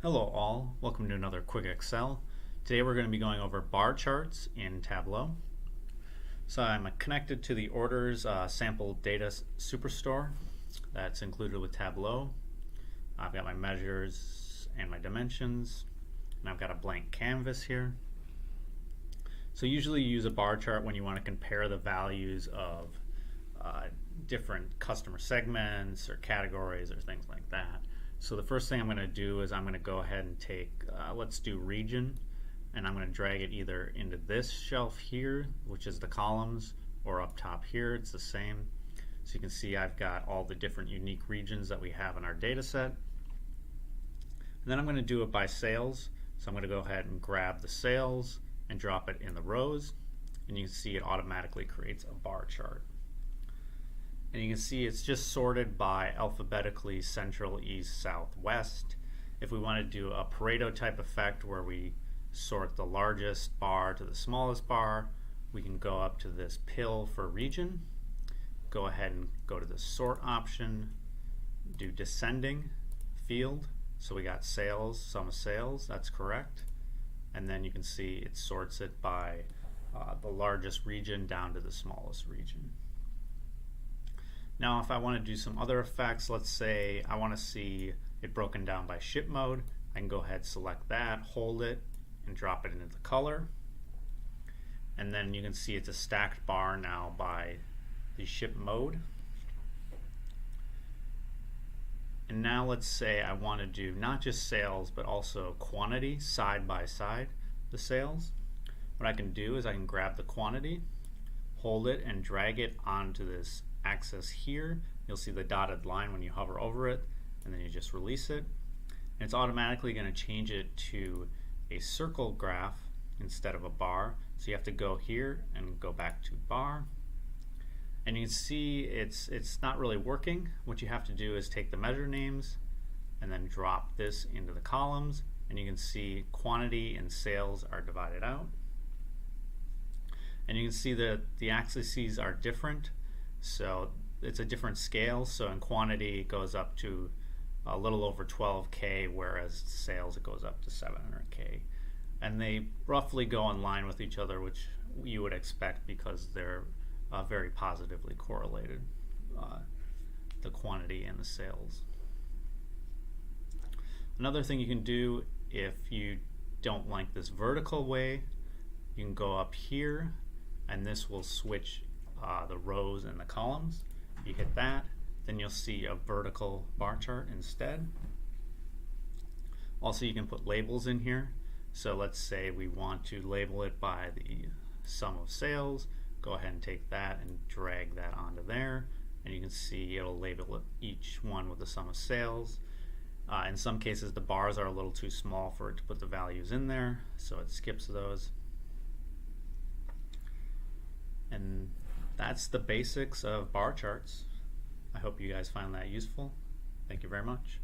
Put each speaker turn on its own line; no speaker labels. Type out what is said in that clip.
Hello all, welcome to another Quick Excel. Today we're going to be going over bar charts in Tableau. So I'm connected to the orders sample data superstore that's included with Tableau. I've got my measures and my dimensions, and I've got a blank canvas here. So usually you use a bar chart when you want to compare the values of different customer segments or categories or things like that. So the first thing I'm going to do is I'm going to go ahead and take, let's do region, and I'm going to drag it either into this shelf here, which is the columns, or up top here, it's the same. So you can see I've got all the different unique regions that we have in our data set. And then I'm going to do it by sales. So I'm going to go ahead and grab the sales and drop it in the rows, and you can see it automatically creates a bar chart. And you can see it's just sorted by alphabetically central, east, south, west. If we want to do a Pareto type effect where we sort the largest bar to the smallest bar, we can go up to this pill for region, go ahead and go to the sort option, do descending field. So we got sales, sum of sales, that's correct. And then you can see it sorts it by the largest region down to the smallest region. Now if I want to do some other effects, let's say I want to see it broken down by ship mode, I can go ahead, select that, hold it, and drop it into the color. And then you can see it's a stacked bar now by the ship mode. And now let's say I want to do not just sales but also quantity side by side the sales. What I can do is I can grab the quantity, hold it, and drag it onto this axis here. You'll see the dotted line when you hover over it, and then you just release it. And it's automatically going to change it to a circle graph instead of a bar. So you have to go here and go back to bar. And you can see it's not really working. What you have to do is take the measure names and then drop this into the columns, and you can see quantity and sales are divided out. And you can see that the axes are different. So it's a different scale. So in quantity it goes up to a little over 12K, whereas sales it goes up to 700K. And they roughly go in line with each other, which you would expect because they're very positively correlated, the quantity and the sales. Another thing you can do if you don't like this vertical way, you can go up here and this will switch the rows and the columns. You hit that, then you'll see a vertical bar chart instead. Also, you can put labels in here. So let's say we want to label it by the sum of sales. Go ahead and take that and drag that onto there, and you can see it'll label it each one with the sum of sales. In some cases the bars are a little too small for it to put the values in there, so it skips those. And that's the basics of bar charts. I hope you guys find that useful. Thank you very much.